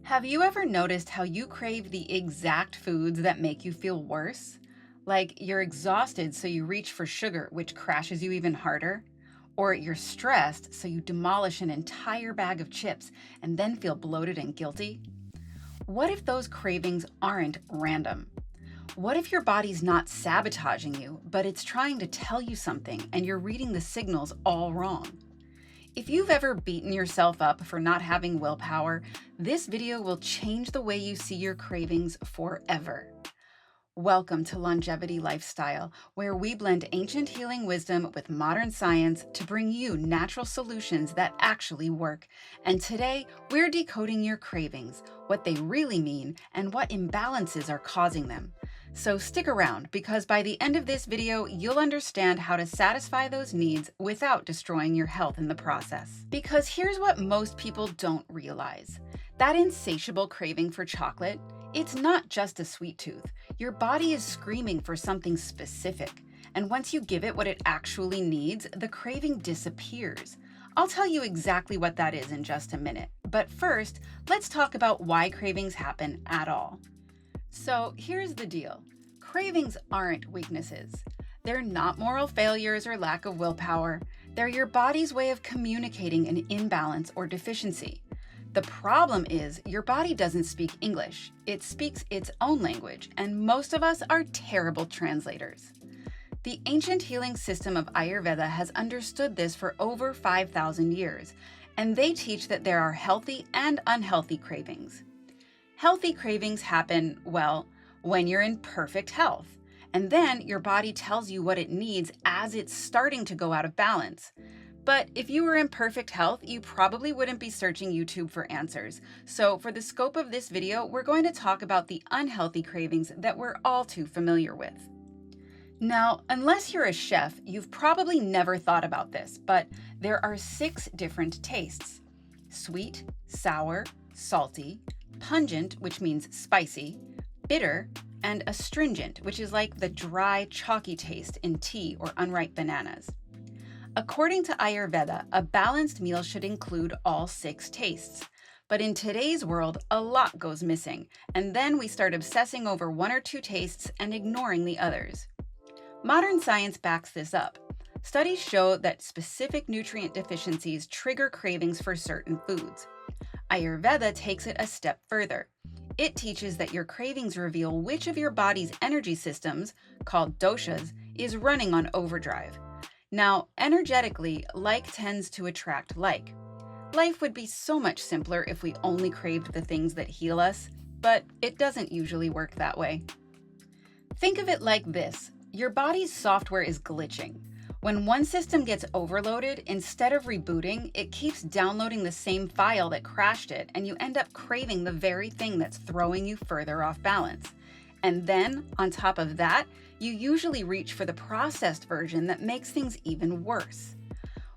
Have you ever noticed how you crave the exact foods that make you feel worse? Like you're exhausted, so you reach for sugar, which crashes you even harder? Or you're stressed, so you demolish an entire bag of chips and then feel bloated and guilty? What if those cravings aren't random? What if your body's not sabotaging you, but it's trying to tell you something and you're reading the signals all wrong? If you've ever beaten yourself up for not having willpower, this video will change the way you see your cravings forever. Welcome to Longevity Lifestyle, where we blend ancient healing wisdom with modern science to bring you natural solutions that actually work. And today, we're decoding your cravings, what they really mean, and what imbalances are causing them. So stick around, because by the end of this video, you'll understand how to satisfy those needs without destroying your health in the process. Because here's what most people don't realize. That insatiable craving for chocolate, it's not just a sweet tooth. Your body is screaming for something specific. And once you give it what it actually needs, the craving disappears. I'll tell you exactly what that is in just a minute. But first, let's talk about why cravings happen at all. So here's the deal. Cravings aren't weaknesses. They're not moral failures or lack of willpower. They're your body's way of communicating an imbalance or deficiency. The problem is your body doesn't speak English. It speaks its own language, and most of us are terrible translators. The ancient healing system of Ayurveda has understood this for over 5,000 years, and they teach that there are healthy and unhealthy cravings. Healthy cravings happen, well, when you're in perfect health, and then your body tells you what it needs as it's starting to go out of balance. But if you were in perfect health, you probably wouldn't be searching YouTube for answers. So for the scope of this video, we're going to talk about the unhealthy cravings that we're all too familiar with. Now, unless you're a chef, you've probably never thought about this, but there are 6 different tastes: sweet, sour, salty, pungent, which means spicy, bitter, and astringent, which is like the dry, chalky taste in tea or unripe bananas. According to Ayurveda, a balanced meal should include all 6 tastes. But in today's world, a lot goes missing, and then we start obsessing over 1 or 2 tastes and ignoring the others. Modern science backs this up. Studies show that specific nutrient deficiencies trigger cravings for certain foods. Ayurveda takes it a step further. It teaches that your cravings reveal which of your body's energy systems, called doshas, is running on overdrive. Now, energetically, like tends to attract like. Life would be so much simpler if we only craved the things that heal us, but it doesn't usually work that way. Think of it like this. Your body's software is glitching. When one system gets overloaded, instead of rebooting, it keeps downloading the same file that crashed it, and you end up craving the very thing that's throwing you further off balance. And then, on top of that, you usually reach for the processed version that makes things even worse.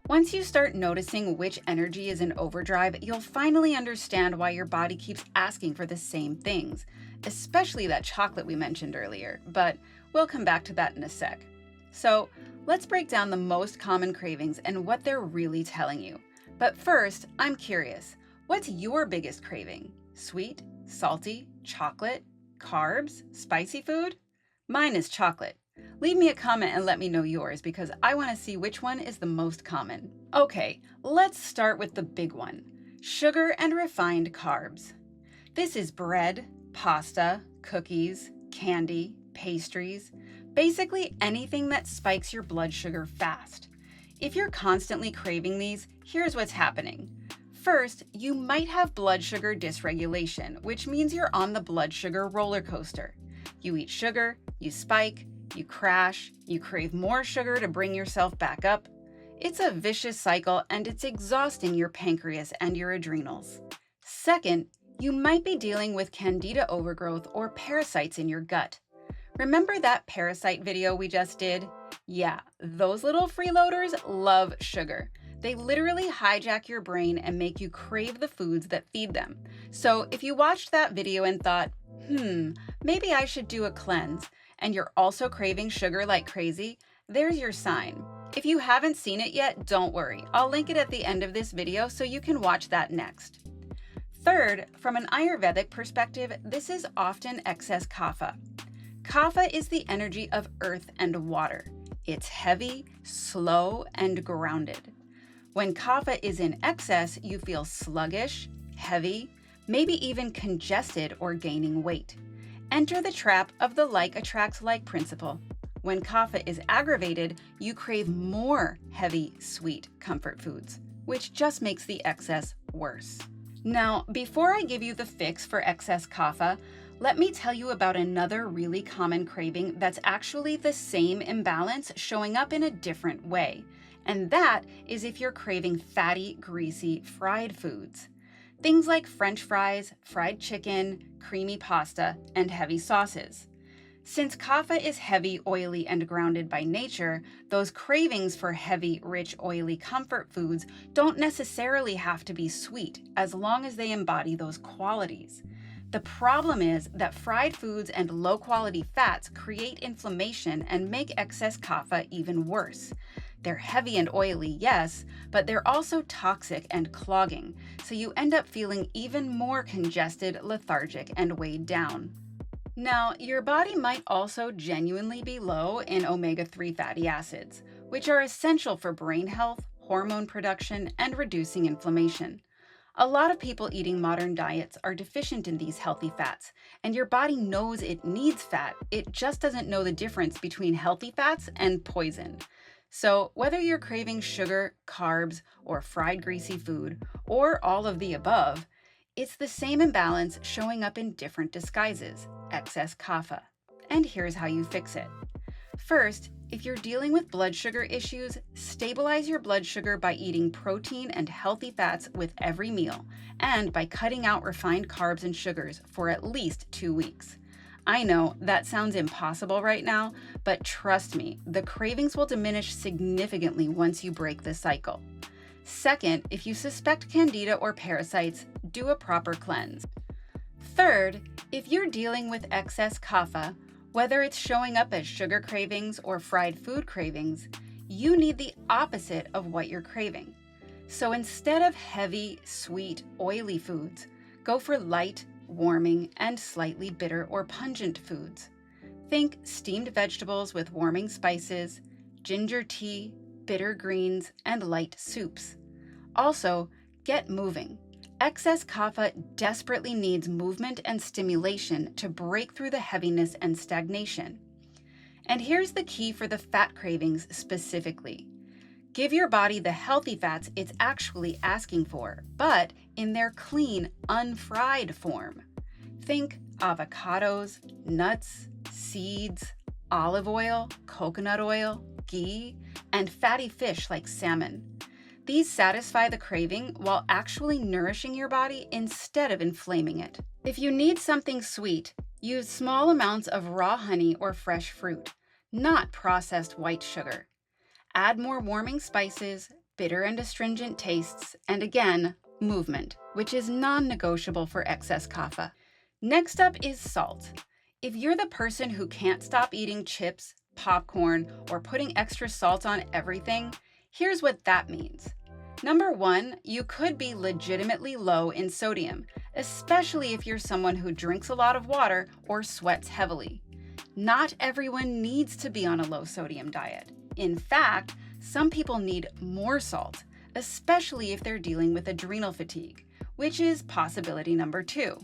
Once you start noticing which energy is in overdrive, you'll finally understand why your body keeps asking for the same things, especially that chocolate we mentioned earlier, but we'll come back to that in a sec. So, let's break down the most common cravings and what they're really telling you. But first, I'm curious, what's your biggest craving? Sweet, salty, chocolate, carbs, spicy food? Mine is chocolate. Leave me a comment and let me know yours, because I want to see which one is the most common. Okay, let's start with the big one: sugar and refined carbs. This is bread, pasta, cookies, candy, pastries, basically anything that spikes your blood sugar fast. If you're constantly craving these, here's what's happening. First, you might have blood sugar dysregulation, which means you're on the blood sugar roller coaster. You eat sugar, you spike, you crash, you crave more sugar to bring yourself back up. It's a vicious cycle, and it's exhausting your pancreas and your adrenals. Second, you might be dealing with candida overgrowth or parasites in your gut. Remember that parasite video we just did? Yeah, those little freeloaders love sugar. They literally hijack your brain and make you crave the foods that feed them. So if you watched that video and thought, maybe I should do a cleanse, and you're also craving sugar like crazy, there's your sign. If you haven't seen it yet, don't worry. I'll link it at the end of this video so you can watch that next. Third, from an Ayurvedic perspective, this is often excess kapha. Kapha is the energy of earth and water. It's heavy, slow, and grounded. When kapha is in excess, you feel sluggish, heavy, maybe even congested or gaining weight. Enter the trap of the like attracts like principle. When kapha is aggravated, you crave more heavy, sweet comfort foods, which just makes the excess worse. Now, before I give you the fix for excess kapha, let me tell you about another really common craving that's actually the same imbalance showing up in a different way. And that is if you're craving fatty, greasy, fried foods. Things like French fries, fried chicken, creamy pasta, and heavy sauces. Since kapha is heavy, oily, and grounded by nature, those cravings for heavy, rich, oily comfort foods don't necessarily have to be sweet, as long as they embody those qualities. The problem is that fried foods and low-quality fats create inflammation and make excess kapha even worse. They're heavy and oily, yes, but they're also toxic and clogging, so you end up feeling even more congested, lethargic, and weighed down. Now, your body might also genuinely be low in omega-3 fatty acids, which are essential for brain health, hormone production, and reducing inflammation. A lot of people eating modern diets are deficient in these healthy fats, and your body knows it needs fat, it just doesn't know the difference between healthy fats and poison. So, whether you're craving sugar, carbs, or fried greasy food, or all of the above, it's the same imbalance showing up in different disguises, excess kapha. And here's how you fix it. First, if you're dealing with blood sugar issues, stabilize your blood sugar by eating protein and healthy fats with every meal, and by cutting out refined carbs and sugars for at least 2 weeks. I know that sounds impossible right now, but trust me, the cravings will diminish significantly once you break the cycle. Second, if you suspect candida or parasites, do a proper cleanse. Third, if you're dealing with excess kapha, whether it's showing up as sugar cravings or fried food cravings, you need the opposite of what you're craving. So instead of heavy, sweet, oily foods, go for light, warming, and slightly bitter or pungent foods. Think steamed vegetables with warming spices, ginger tea, bitter greens, and light soups. Also, get moving. Excess kapha desperately needs movement and stimulation to break through the heaviness and stagnation. And here's the key for the fat cravings specifically. Give your body the healthy fats it's actually asking for, but in their clean, unfried form. Think avocados, nuts, seeds, olive oil, coconut oil, ghee, and fatty fish like salmon. These satisfy the craving while actually nourishing your body instead of inflaming it. If you need something sweet, use small amounts of raw honey or fresh fruit, not processed white sugar. Add more warming spices, bitter and astringent tastes, and again, movement, which is non-negotiable for excess kapha. Next up is salt. If you're the person who can't stop eating chips, popcorn, or putting extra salt on everything, here's what that means. Number one, you could be legitimately low in sodium, especially if you're someone who drinks a lot of water or sweats heavily. Not everyone needs to be on a low sodium diet. In fact, some people need more salt, especially if they're dealing with adrenal fatigue, which is possibility number two.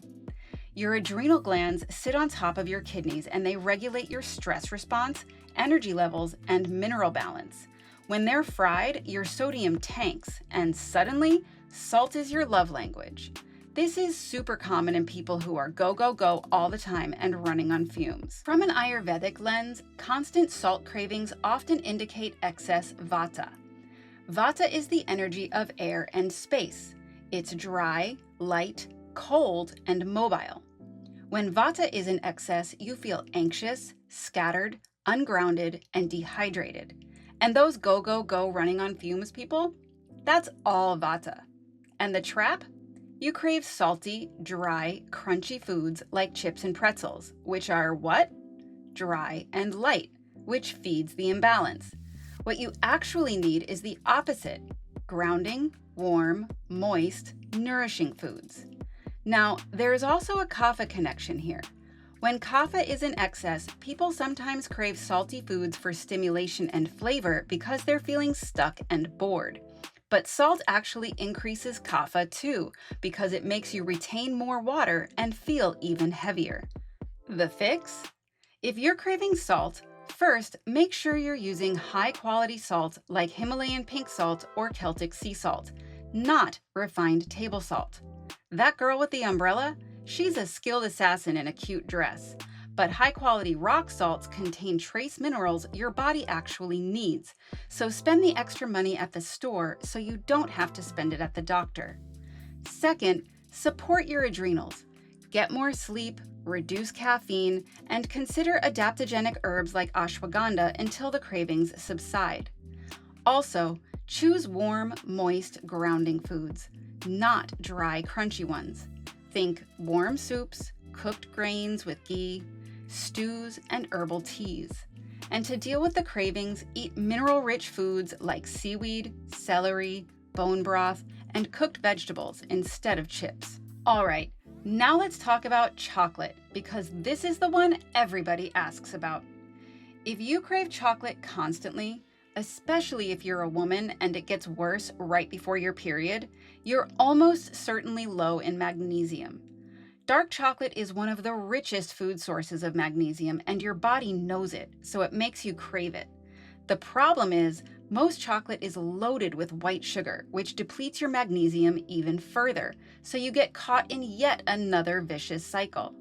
Your adrenal glands sit on top of your kidneys and they regulate your stress response, energy levels, and mineral balance. When they're fried, your sodium tanks, and suddenly, salt is your love language. This is super common in people who are go, go, go all the time and running on fumes. From an Ayurvedic lens, constant salt cravings often indicate excess vata. Vata is the energy of air and space. It's dry, light, cold, and mobile. When vata is in excess, you feel anxious, scattered, ungrounded, and dehydrated. And those go, go, go running on fumes people, that's all vata. And the trap? You crave salty, dry, crunchy foods like chips and pretzels, which are what? Dry and light, which feeds the imbalance. What you actually need is the opposite: grounding, warm, moist, nourishing foods. Now, there is also a kapha connection here. When kapha is in excess, people sometimes crave salty foods for stimulation and flavor because they're feeling stuck and bored. But salt actually increases kapha too, because it makes you retain more water and feel even heavier. The fix? If you're craving salt, first make sure you're using high quality salt like Himalayan pink salt or Celtic sea salt, not refined table salt. That girl with the umbrella? She's a skilled assassin in a cute dress. But high-quality rock salts contain trace minerals your body actually needs, so spend the extra money at the store so you don't have to spend it at the doctor. Second, support your adrenals. Get more sleep, reduce caffeine, and consider adaptogenic herbs like ashwagandha until the cravings subside. Also, choose warm, moist, grounding foods, not dry, crunchy ones. Think warm soups, cooked grains with ghee, stews, and herbal teas. And to deal with the cravings, eat mineral-rich foods like seaweed, celery, bone broth, and cooked vegetables instead of chips. All right, now let's talk about chocolate, because this is the one everybody asks about. If you crave chocolate constantly, especially if you're a woman and it gets worse right before your period, you're almost certainly low in magnesium. Dark chocolate is one of the richest food sources of magnesium, and your body knows it, so it makes you crave it. The problem is, most chocolate is loaded with white sugar, which depletes your magnesium even further, so you get caught in yet another vicious cycle.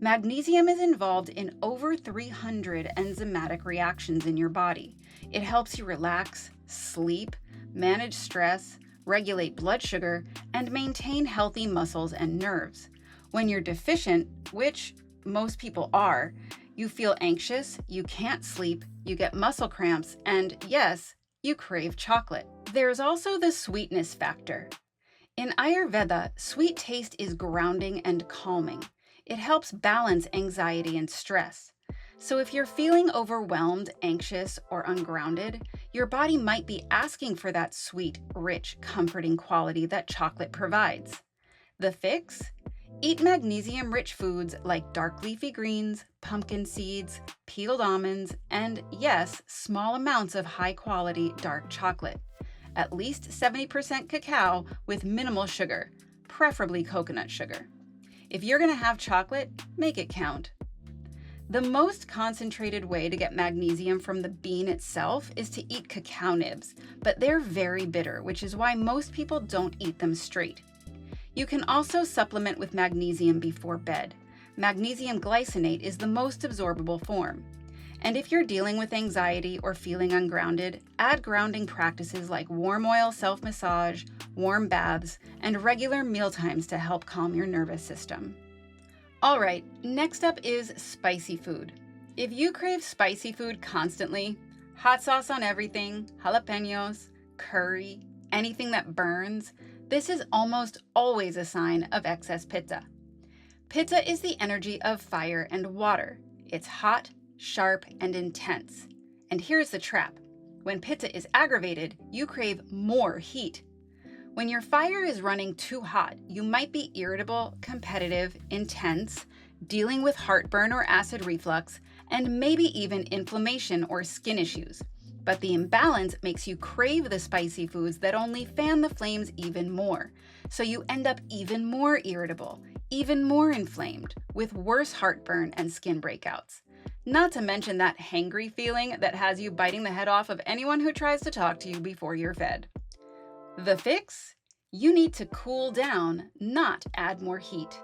Magnesium is involved in over 300 enzymatic reactions in your body. It helps you relax, sleep, manage stress, regulate blood sugar, and maintain healthy muscles and nerves. When you're deficient, which most people are, you feel anxious, you can't sleep, you get muscle cramps, and yes, you crave chocolate. There's also the sweetness factor. In Ayurveda, sweet taste is grounding and calming. It helps balance anxiety and stress. So if you're feeling overwhelmed, anxious, or ungrounded, your body might be asking for that sweet, rich, comforting quality that chocolate provides. The fix? Eat magnesium-rich foods like dark leafy greens, pumpkin seeds, peeled almonds, and yes, small amounts of high-quality dark chocolate. At least 70% cacao with minimal sugar, preferably coconut sugar. If you're going to have chocolate, make it count. The most concentrated way to get magnesium from the bean itself is to eat cacao nibs, but they're very bitter, which is why most people don't eat them straight. You can also supplement with magnesium before bed. Magnesium glycinate is the most absorbable form. And if you're dealing with anxiety or feeling ungrounded, add grounding practices like warm oil self-massage, warm baths, and regular mealtimes to help calm your nervous system. All right, next up is spicy food. If you crave spicy food constantly, hot sauce on everything, jalapenos, curry, anything that burns, this is almost always a sign of excess pitta. Pitta is the energy of fire and water. It's hot, sharp, and intense. And here's the trap. When pitta is aggravated, you crave more heat. When your fire is running too hot, you might be irritable, competitive, intense, dealing with heartburn or acid reflux, and maybe even inflammation or skin issues. But the imbalance makes you crave the spicy foods that only fan the flames even more. So you end up even more irritable, even more inflamed, with worse heartburn and skin breakouts. Not to mention that hangry feeling that has you biting the head off of anyone who tries to talk to you before you're fed. The fix? You need to cool down, not add more heat.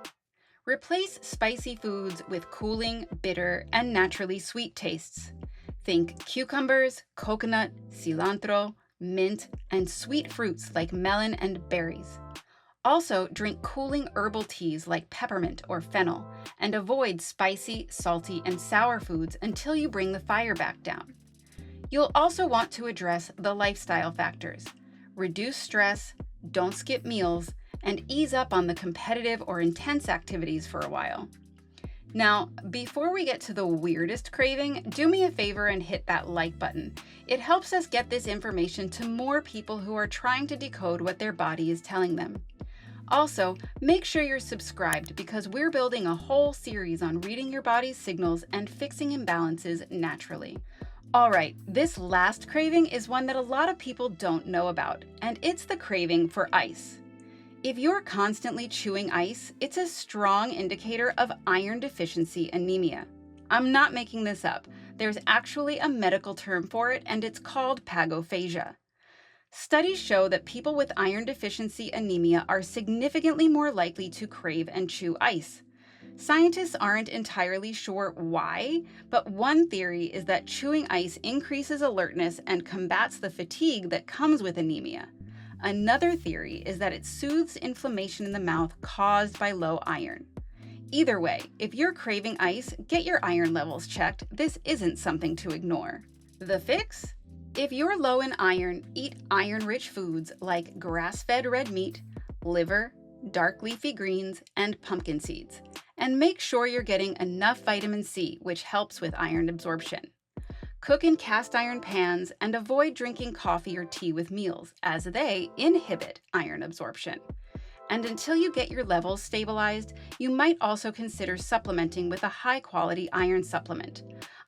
Replace spicy foods with cooling, bitter, and naturally sweet tastes. Think cucumbers, coconut, cilantro, mint, and sweet fruits like melon and berries. Also, drink cooling herbal teas like peppermint or fennel, and avoid spicy, salty, and sour foods until you bring the fire back down. You'll also want to address the lifestyle factors. Reduce stress, don't skip meals, and ease up on the competitive or intense activities for a while. Now, before we get to the weirdest craving, do me a favor and hit that like button. It helps us get this information to more people who are trying to decode what their body is telling them. Also, make sure you're subscribed because we're building a whole series on reading your body's signals and fixing imbalances naturally. All right, this last craving is one that a lot of people don't know about, and it's the craving for ice. If you're constantly chewing ice, it's a strong indicator of iron deficiency anemia. I'm not making this up. There's actually a medical term for it, and it's called pagophagia. Studies show that people with iron deficiency anemia are significantly more likely to crave and chew ice. Scientists aren't entirely sure why, but one theory is that chewing ice increases alertness and combats the fatigue that comes with anemia. Another theory is that it soothes inflammation in the mouth caused by low iron. Either way, if you're craving ice, get your iron levels checked. This isn't something to ignore. The fix? If you're low in iron, eat iron-rich foods like grass-fed red meat, liver, dark leafy greens, and pumpkin seeds. And make sure you're getting enough vitamin C, which helps with iron absorption. Cook in cast iron pans and avoid drinking coffee or tea with meals, as they inhibit iron absorption. And until you get your levels stabilized, you might also consider supplementing with a high-quality iron supplement.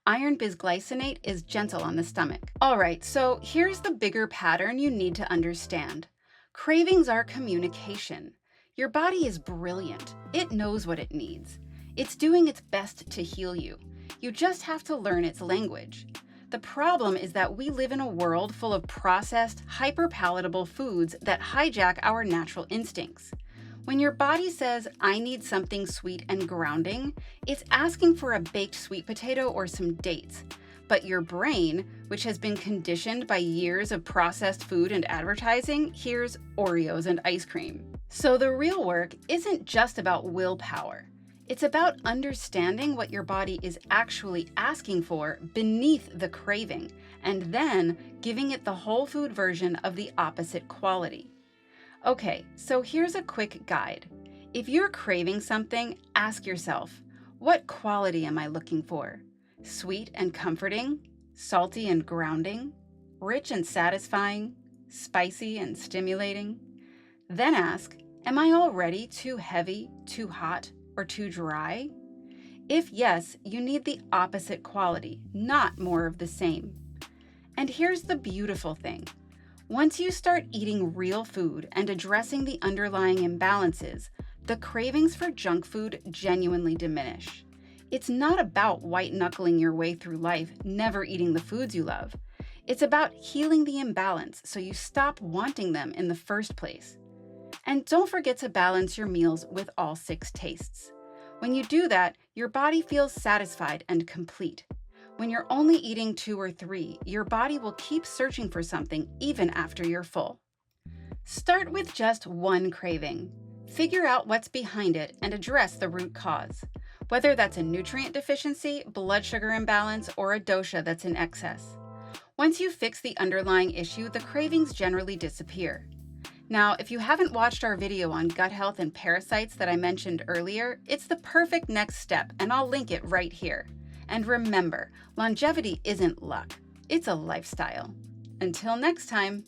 Iron bisglycinate is gentle on the stomach. All right, so here's the bigger pattern you need to understand. Cravings are communication. Your body is brilliant. It knows what it needs. It's doing its best to heal you. You just have to learn its language. The problem is that we live in a world full of processed, hyper-palatable foods that hijack our natural instincts. When your body says, "I need something sweet and grounding," it's asking for a baked sweet potato or some dates. But your brain, which has been conditioned by years of processed food and advertising, hears Oreos and ice cream. So the real work isn't just about willpower. It's about understanding what your body is actually asking for beneath the craving, and then giving it the whole food version of the opposite quality. Okay, so here's a quick guide. If you're craving something, ask yourself, what quality am I looking for? Sweet and comforting? Salty and grounding? Rich and satisfying? Spicy and stimulating? Then ask, am I already too heavy, too hot, or too dry? If yes, you need the opposite quality, not more of the same. And here's the beautiful thing. Once you start eating real food and addressing the underlying imbalances, the cravings for junk food genuinely diminish. It's not about white-knuckling your way through life, never eating the foods you love. It's about healing the imbalance so you stop wanting them in the first place. And don't forget to balance your meals with all 6 tastes. When you do that, your body feels satisfied and complete. When you're only eating 2 or 3, your body will keep searching for something even after you're full. Start with just one craving. Figure out what's behind it and address the root cause, whether that's a nutrient deficiency, blood sugar imbalance, or a dosha that's in excess. Once you fix the underlying issue, the cravings generally disappear. Now, if you haven't watched our video on gut health and parasites that I mentioned earlier, it's the perfect next step, and I'll link it right here. And remember, longevity isn't luck, it's a lifestyle. Until next time.